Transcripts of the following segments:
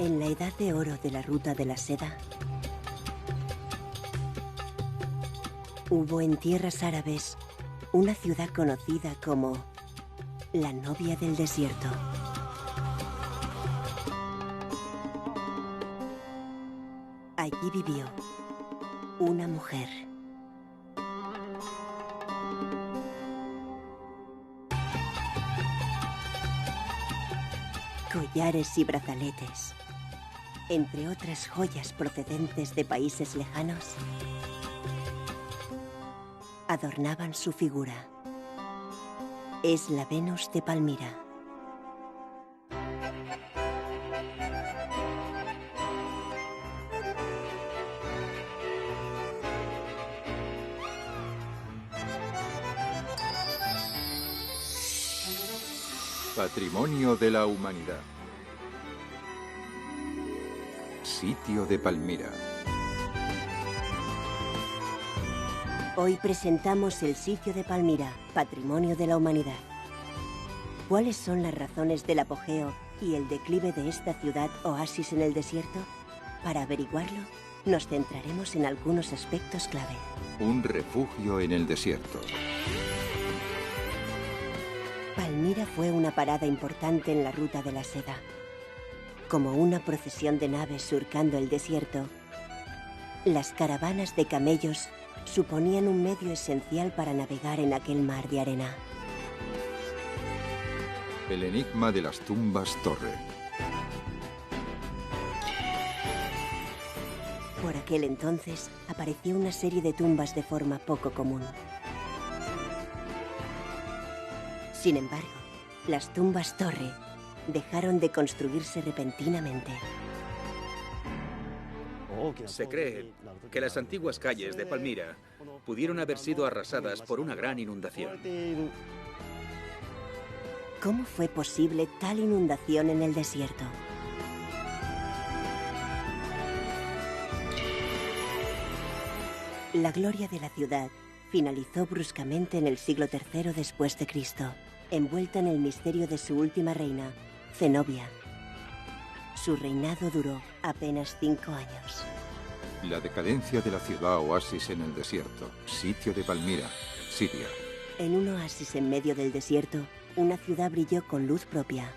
En la edad de oro de la ruta de la seda, hubo en tierras árabes una ciudad conocida como la novia del desierto. Allí vivió una mujer. Collares y brazaletes, entre otras joyas procedentes de países lejanos, adornaban su figura. Es la Venus de Palmira. Patrimonio de la Humanidad. Sitio de Palmira. Hoy presentamos el sitio de Palmira, Patrimonio de la Humanidad. ¿Cuáles son las razones del apogeo y el declive de esta ciudad oasis en el desierto? Para averiguarlo, nos centraremos en algunos aspectos clave. Un refugio en el desierto. Palmira fue una parada importante en la ruta de la seda. Como una procesión de naves surcando el desierto, las caravanas de camellos suponían un medio esencial para navegar en aquel mar de arena. El enigma de las tumbas Torre. Por aquel entonces apareció una serie de tumbas de forma poco común. Sin embargo, las tumbas Torre dejaron de construirse repentinamente. Se cree que las antiguas calles de Palmira pudieron haber sido arrasadas por una gran inundación. ¿Cómo fue posible tal inundación en el desierto? La gloria de la ciudad finalizó bruscamente en el siglo III después de Cristo, envuelta en el misterio de su última reina, Zenobia. Su reinado duró apenas 5 años. La decadencia de la ciudad oasis en el desierto. Sitio de Palmira, Siria. En un oasis en medio del desierto, una ciudad brilló con luz propia.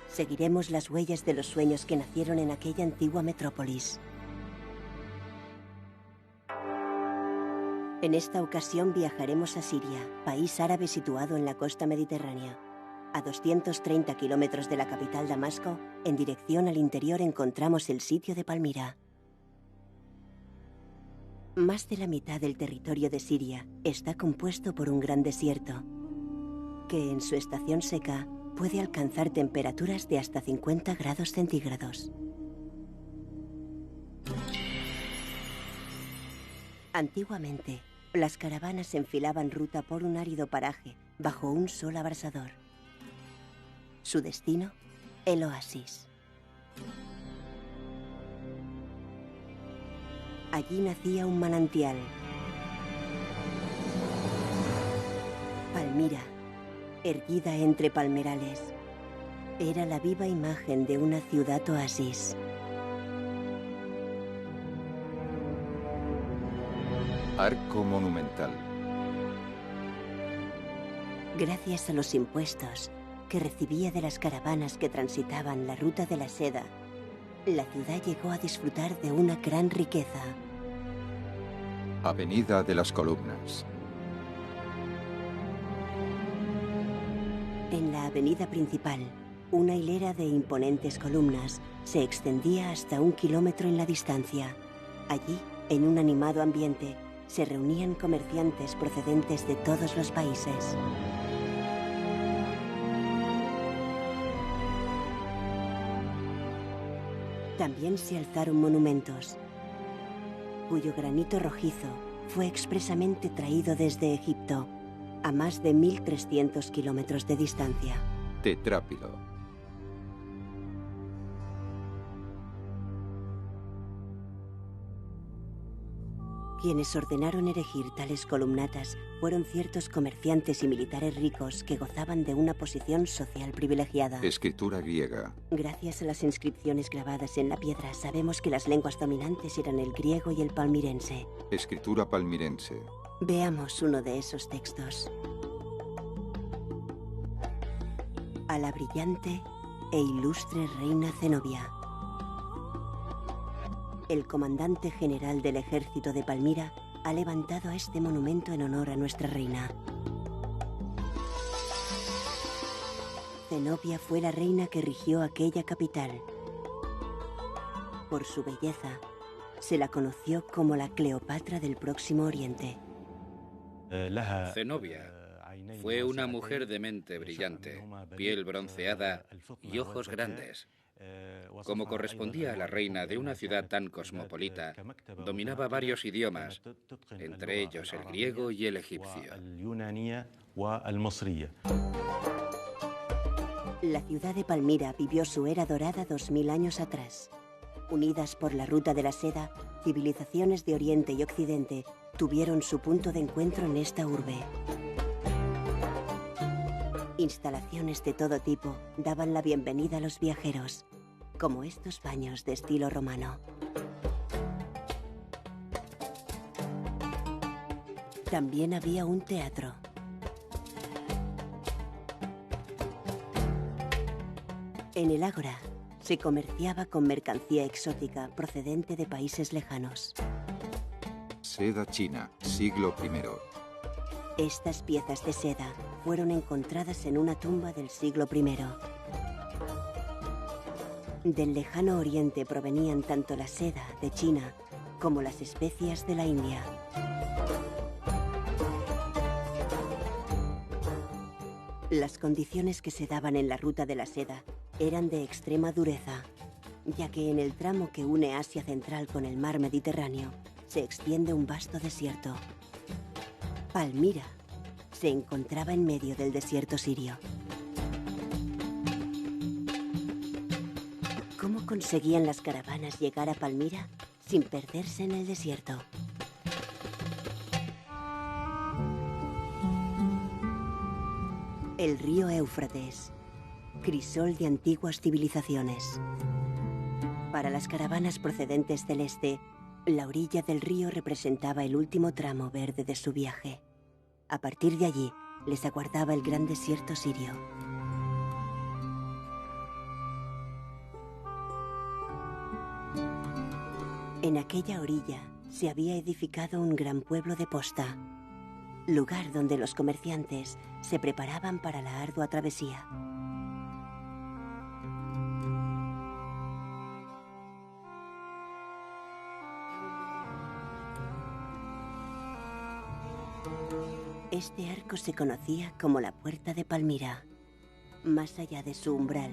Seguiremos las huellas de los sueños que nacieron en aquella antigua metrópolis. En esta ocasión viajaremos a Siria, país árabe situado en la costa mediterránea. A 230 kilómetros de la capital Damasco, en dirección al interior encontramos el sitio de Palmira. Más de la mitad del territorio de Siria está compuesto por un gran desierto, que en su estación seca puede alcanzar temperaturas de hasta 50 grados centígrados. Antiguamente, las caravanas enfilaban ruta por un árido paraje bajo un sol abrasador. Su destino, el oasis. Allí nacía un manantial. Palmira, erguida entre palmerales, era la viva imagen de una ciudad oasis. Arco monumental. Gracias a los impuestos que recibía de las caravanas que transitaban la ruta de la seda, la ciudad llegó a disfrutar de una gran riqueza. Avenida de las Columnas. En la avenida principal, una hilera de imponentes columnas se extendía hasta 1 kilómetro en la distancia. Allí, en un animado ambiente, se reunían comerciantes procedentes de todos los países. También se alzaron monumentos, cuyo granito rojizo fue expresamente traído desde Egipto, a más de 1.300 kilómetros de distancia. Tetrápilo. Quienes ordenaron erigir tales columnatas fueron ciertos comerciantes y militares ricos que gozaban de una posición social privilegiada. Escritura griega. Gracias a las inscripciones grabadas en la piedra, sabemos que las lenguas dominantes eran el griego y el palmirense. Escritura palmirense. Veamos uno de esos textos. A la brillante e ilustre reina Zenobia. El comandante general del ejército de Palmira ha levantado este monumento en honor a nuestra reina. Zenobia fue la reina que rigió aquella capital. Por su belleza, se la conoció como la Cleopatra del Próximo Oriente. Zenobia fue una mujer de mente brillante, piel bronceada y ojos grandes. Como correspondía a la reina de una ciudad tan cosmopolita, dominaba varios idiomas, entre ellos el griego y el egipcio. La ciudad de Palmira vivió su era dorada 2000 años atrás. Unidas por la ruta de la seda, civilizaciones de Oriente y Occidente tuvieron su punto de encuentro en esta urbe. Instalaciones de todo tipo daban la bienvenida a los viajeros, como estos baños de estilo romano. También había un teatro. En el ágora se comerciaba con mercancía exótica procedente de países lejanos. Seda china, siglo I. Estas piezas de seda fueron encontradas en una tumba del siglo I. Del lejano oriente provenían tanto la seda de China como las especias de la India. Las condiciones que se daban en la ruta de la seda eran de extrema dureza, ya que en el tramo que une Asia Central con el mar Mediterráneo se extiende un vasto desierto. Palmira se encontraba en medio del desierto sirio. ¿Cómo conseguían las caravanas llegar a Palmira sin perderse en el desierto? El río Éufrates, crisol de antiguas civilizaciones. Para las caravanas procedentes del este, la orilla del río representaba el último tramo verde de su viaje. A partir de allí, les aguardaba el gran desierto sirio. En aquella orilla se había edificado un gran pueblo de posta, lugar donde los comerciantes se preparaban para la ardua travesía. Este arco se conocía como la Puerta de Palmira. Más allá de su umbral,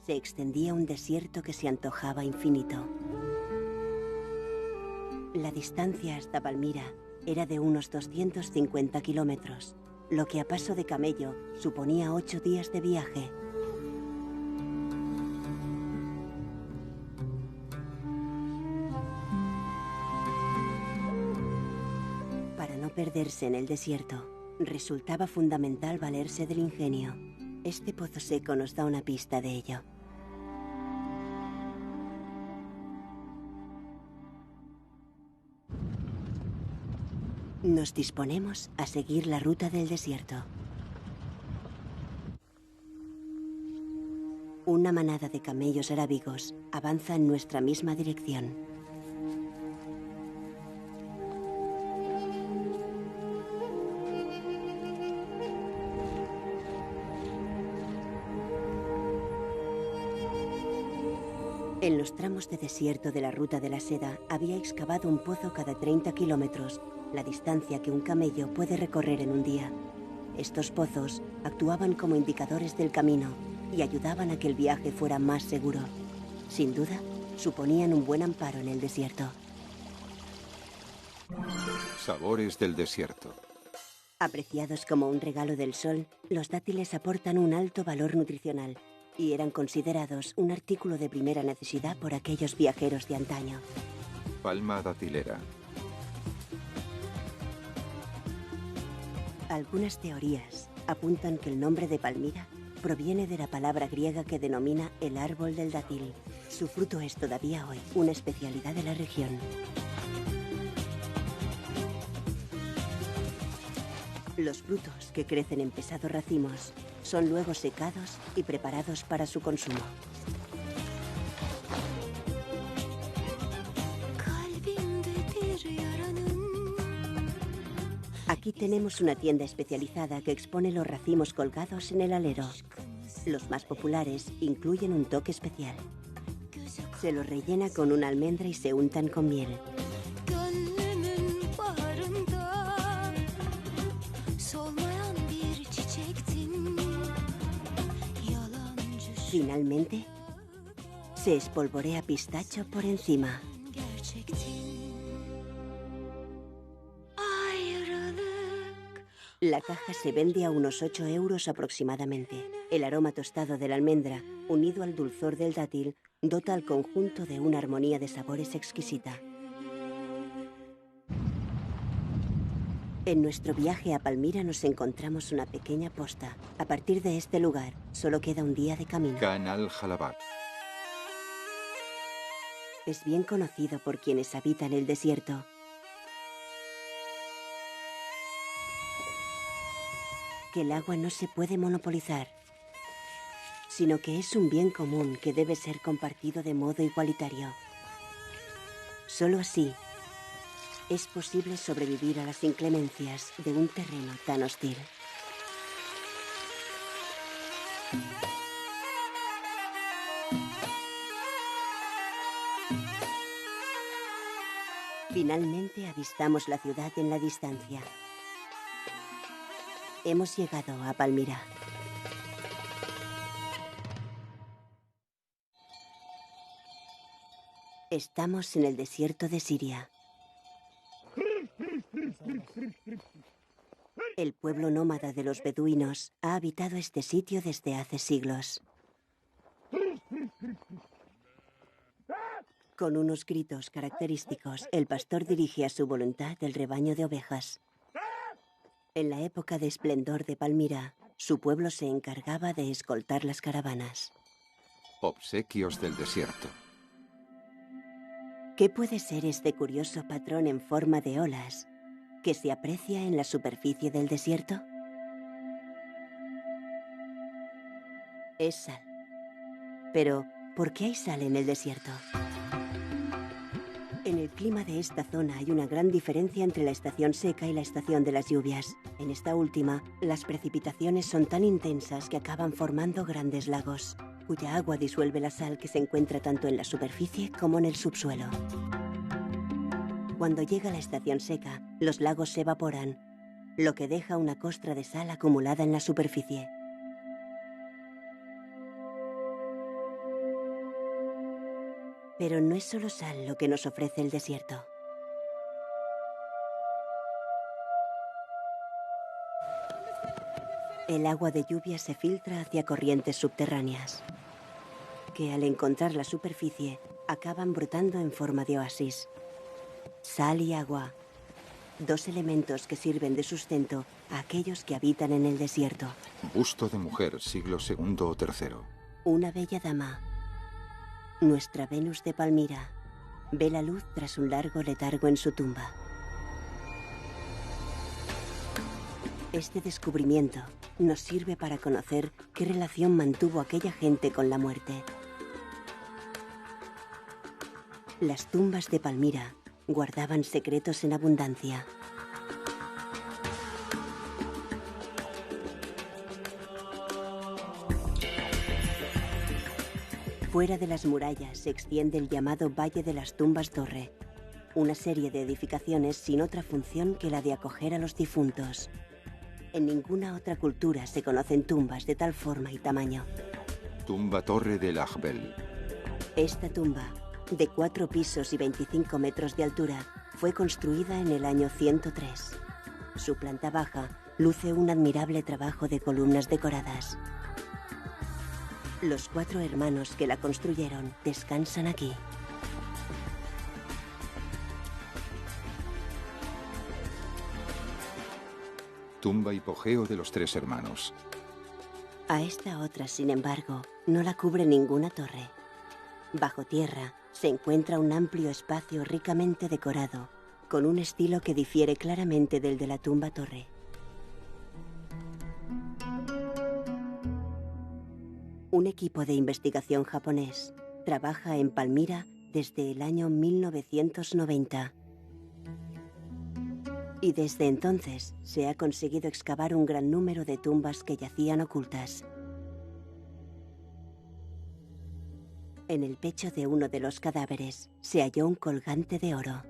se extendía un desierto que se antojaba infinito. La distancia hasta Palmira era de unos 250 kilómetros, lo que a paso de camello suponía 8 días de viaje. Para no perderse en el desierto, resultaba fundamental valerse del ingenio. Este pozo seco nos da una pista de ello. Nos disponemos a seguir la ruta del desierto. Una manada de camellos arábigos avanza en nuestra misma dirección. En los tramos de desierto de la ruta de la seda había excavado un pozo cada 30 kilómetros, la distancia que un camello puede recorrer en un día. Estos pozos actuaban como indicadores del camino y ayudaban a que el viaje fuera más seguro. Sin duda, suponían un buen amparo en el desierto. Sabores del desierto. Apreciados como un regalo del sol, los dátiles aportan un alto valor nutricional y eran considerados un artículo de primera necesidad por aquellos viajeros de antaño. Palma datilera. Algunas teorías apuntan que el nombre de Palmira proviene de la palabra griega que denomina el árbol del dátil. Su fruto es todavía hoy una especialidad de la región. Los frutos, que crecen en pesados racimos, son luego secados y preparados para su consumo. Aquí tenemos una tienda especializada que expone los racimos colgados en el alero. Los más populares incluyen un toque especial. Se los rellena con una almendra y se untan con miel. Finalmente, se espolvorea pistacho por encima. La caja se vende a unos 8 euros aproximadamente. El aroma tostado de la almendra, unido al dulzor del dátil, dota al conjunto de una armonía de sabores exquisita. En nuestro viaje a Palmira nos encontramos una pequeña posta. A partir de este lugar, solo queda un día de camino. Khan al-Halabat. Es bien conocido por quienes habitan el desierto. Que el agua no se puede monopolizar, sino que es un bien común que debe ser compartido de modo igualitario. Solo así es posible sobrevivir a las inclemencias de un terreno tan hostil. Finalmente avistamos la ciudad en la distancia. Hemos llegado a Palmira. Estamos en el desierto de Siria. El pueblo nómada de los beduinos ha habitado este sitio desde hace siglos. Con unos gritos característicos, el pastor dirige a su voluntad el rebaño de ovejas. En la época de esplendor de Palmira, su pueblo se encargaba de escoltar las caravanas. Obsequios del desierto. ¿Qué puede ser este curioso patrón en forma de olas que se aprecia en la superficie del desierto? Es sal. Pero, ¿por qué hay sal en el desierto? En el clima de esta zona hay una gran diferencia entre la estación seca y la estación de las lluvias. En esta última, las precipitaciones son tan intensas que acaban formando grandes lagos, cuya agua disuelve la sal que se encuentra tanto en la superficie como en el subsuelo. Cuando llega la estación seca, los lagos se evaporan, lo que deja una costra de sal acumulada en la superficie. Pero no es solo sal lo que nos ofrece el desierto. El agua de lluvia se filtra hacia corrientes subterráneas, que al encontrar la superficie acaban brotando en forma de oasis. Sal y agua, dos elementos que sirven de sustento a aquellos que habitan en el desierto. Busto de mujer, siglo II o III. Una bella dama. Nuestra Venus de Palmira ve la luz tras un largo letargo en su tumba. Este descubrimiento nos sirve para conocer qué relación mantuvo aquella gente con la muerte. Las tumbas de Palmira guardaban secretos en abundancia. Fuera de las murallas se extiende el llamado Valle de las Tumbas Torre, una serie de edificaciones sin otra función que la de acoger a los difuntos. En ninguna otra cultura se conocen tumbas de tal forma y tamaño. Tumba Torre del Ahbel. Esta tumba, de 4 pisos y 25 metros de altura, fue construida en el año 103. Su planta baja luce un admirable trabajo de columnas decoradas. Los 4 hermanos que la construyeron descansan aquí. Tumba hipogeo de los 3 hermanos. A esta otra, sin embargo, no la cubre ninguna torre. Bajo tierra se encuentra un amplio espacio ricamente decorado, con un estilo que difiere claramente del de la tumba torre. Un equipo de investigación japonés trabaja en Palmira desde el año 1990. Y desde entonces se ha conseguido excavar un gran número de tumbas que yacían ocultas. En el pecho de uno de los cadáveres se halló un colgante de oro.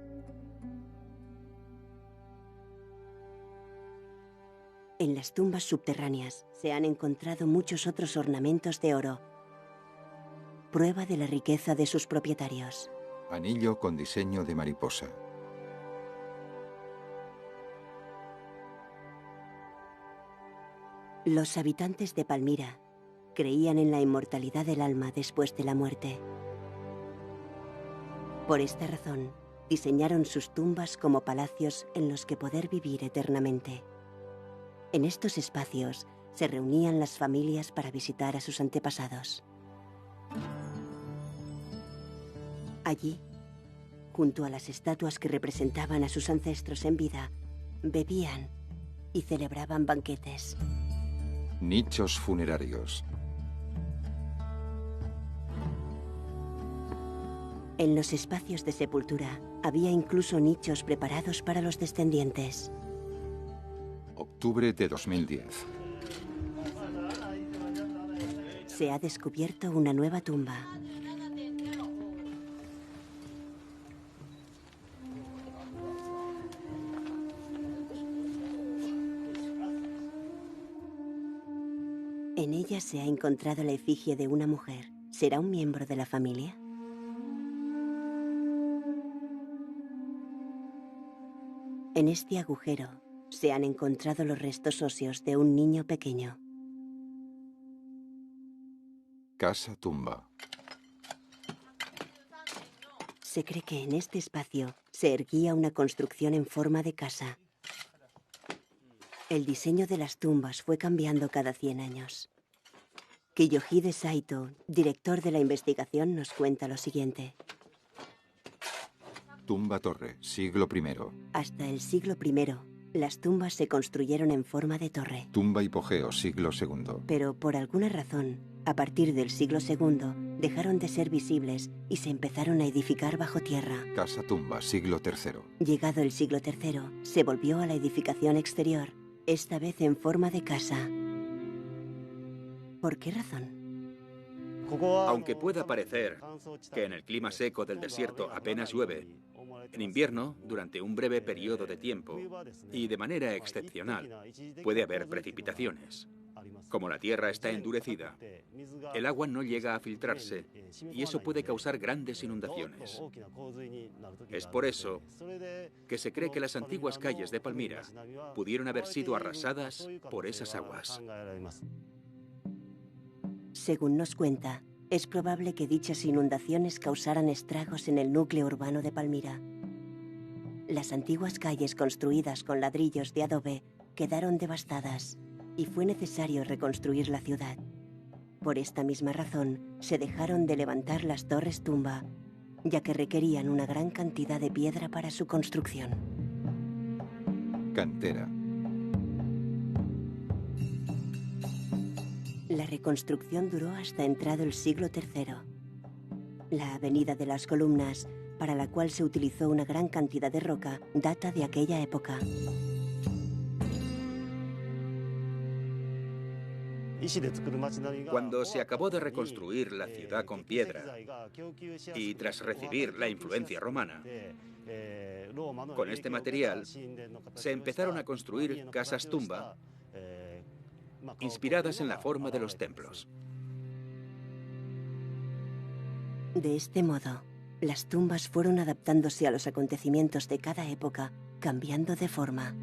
En las tumbas subterráneas se han encontrado muchos otros ornamentos de oro, prueba de la riqueza de sus propietarios. Anillo con diseño de mariposa. Los habitantes de Palmira creían en la inmortalidad del alma después de la muerte. Por esta razón, diseñaron sus tumbas como palacios en los que poder vivir eternamente. En estos espacios se reunían las familias para visitar a sus antepasados. Allí, junto a las estatuas que representaban a sus ancestros en vida, bebían y celebraban banquetes. Nichos funerarios. En los espacios de sepultura había incluso nichos preparados para los descendientes. Octubre de 2010. Se ha descubierto una nueva tumba. En ella se ha encontrado la efigie de una mujer. ¿Será un miembro de la familia? En este agujero se han encontrado los restos óseos de un niño pequeño. Casa tumba. Se cree que en este espacio se erguía una construcción en forma de casa. El diseño de las tumbas fue cambiando cada 100 años. Kiyohide Saito, director de la investigación, nos cuenta lo siguiente. Tumba torre, siglo I. Hasta el siglo I, las tumbas se construyeron en forma de torre. Tumba hipogeo, siglo II. Pero por alguna razón, a partir del siglo II, dejaron de ser visibles y se empezaron a edificar bajo tierra. Casa tumba, siglo III. Llegado el siglo III, se volvió a la edificación exterior, esta vez en forma de casa. ¿Por qué razón? Aunque pueda parecer que en el clima seco del desierto apenas llueve, en invierno, durante un breve periodo de tiempo y de manera excepcional, puede haber precipitaciones. Como la tierra está endurecida, el agua no llega a filtrarse y eso puede causar grandes inundaciones. Es por eso que se cree que las antiguas calles de Palmira pudieron haber sido arrasadas por esas aguas. Según nos cuenta, es probable que dichas inundaciones causaran estragos en el núcleo urbano de Palmira. Las antiguas calles construidas con ladrillos de adobe quedaron devastadas y fue necesario reconstruir la ciudad. Por esta misma razón, se dejaron de levantar las torres tumba, ya que requerían una gran cantidad de piedra para su construcción. Cantera. La reconstrucción duró hasta entrado el siglo III. La avenida de las columnas, para la cual se utilizó una gran cantidad de roca, data de aquella época. Cuando se acabó de reconstruir la ciudad con piedra y tras recibir la influencia romana, con este material se empezaron a construir casas tumba inspiradas en la forma de los templos. De este modo, las tumbas fueron adaptándose a los acontecimientos de cada época, cambiando de forma.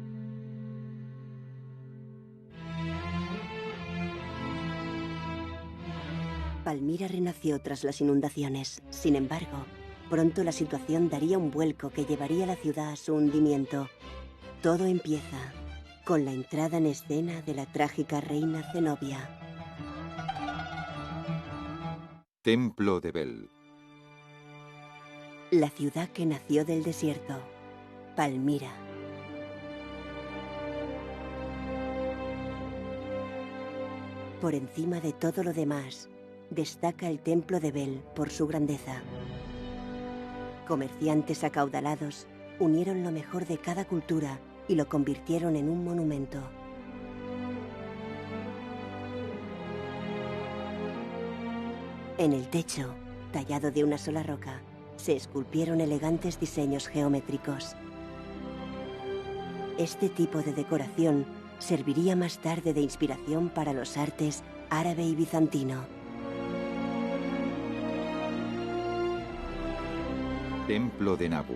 Palmira renació tras las inundaciones. Sin embargo, pronto la situación daría un vuelco que llevaría a la ciudad a su hundimiento. Todo empieza con la entrada en escena de la trágica reina Zenobia. Templo de Bel. La ciudad que nació del desierto, Palmira. Por encima de todo lo demás, destaca el Templo de Bel por su grandeza. Comerciantes acaudalados unieron lo mejor de cada cultura y lo convirtieron en un monumento. En el techo, tallado de una sola roca, se esculpieron elegantes diseños geométricos. Este tipo de decoración serviría más tarde de inspiración para los artes árabe y bizantino. Templo de Nabu.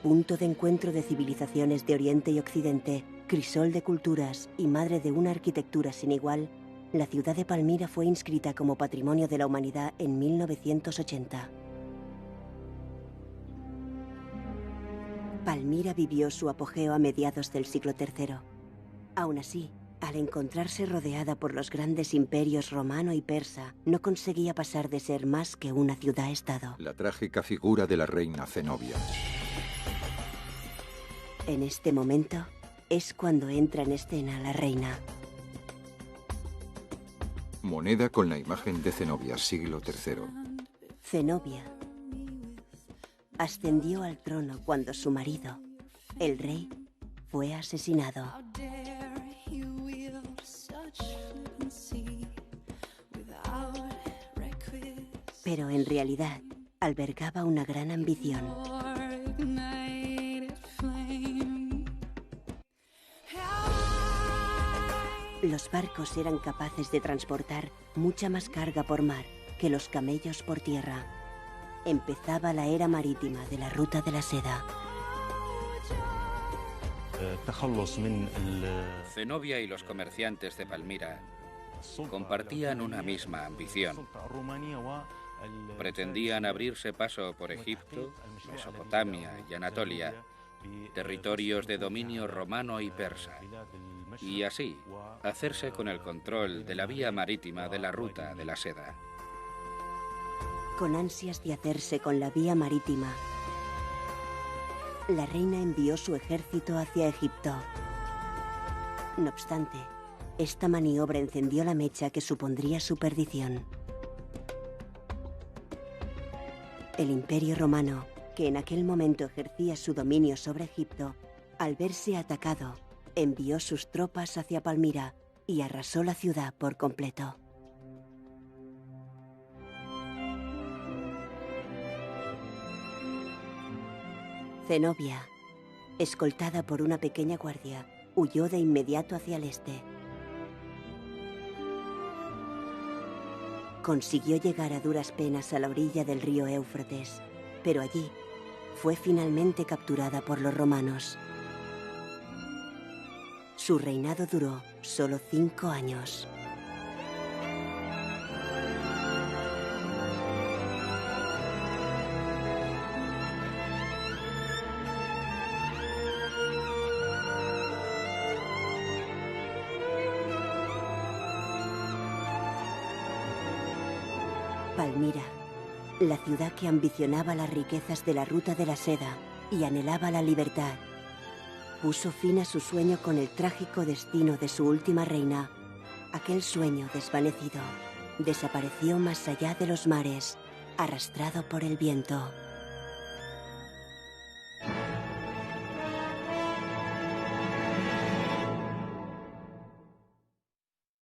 Punto de encuentro de civilizaciones de Oriente y Occidente, crisol de culturas y madre de una arquitectura sin igual, la ciudad de Palmira fue inscrita como Patrimonio de la Humanidad en 1980. Palmira vivió su apogeo a mediados del siglo III. Aún así, al encontrarse rodeada por los grandes imperios romano y persa, no conseguía pasar de ser más que una ciudad-estado. La trágica figura de la reina Zenobia. En este momento es cuando entra en escena la reina. Moneda con la imagen de Zenobia, siglo III. Zenobia ascendió al trono cuando su marido, el rey, fue asesinado. Pero en realidad albergaba una gran ambición. Los barcos eran capaces de transportar mucha más carga por mar que los camellos por tierra. Empezaba la era marítima de la Ruta de la Seda. Zenobia y los comerciantes de Palmira compartían una misma ambición. Pretendían abrirse paso por Egipto, Mesopotamia y Anatolia, territorios de dominio romano y persa, y así hacerse con el control de la vía marítima de la Ruta de la Seda. Con ansias de hacerse con la vía marítima, la reina envió su ejército hacia Egipto. No obstante, esta maniobra encendió la mecha que supondría su perdición. El Imperio Romano, que en aquel momento ejercía su dominio sobre Egipto, al verse atacado, envió sus tropas hacia Palmira y arrasó la ciudad por completo. Zenobia, escoltada por una pequeña guardia, huyó de inmediato hacia el este. Consiguió llegar a duras penas a la orilla del río Éufrates, pero allí fue finalmente capturada por los romanos. Su reinado duró solo 5 años. Palmira, la ciudad que ambicionaba las riquezas de la Ruta de la Seda y anhelaba la libertad, puso fin a su sueño con el trágico destino de su última reina. Aquel sueño desvanecido desapareció más allá de los mares, arrastrado por el viento.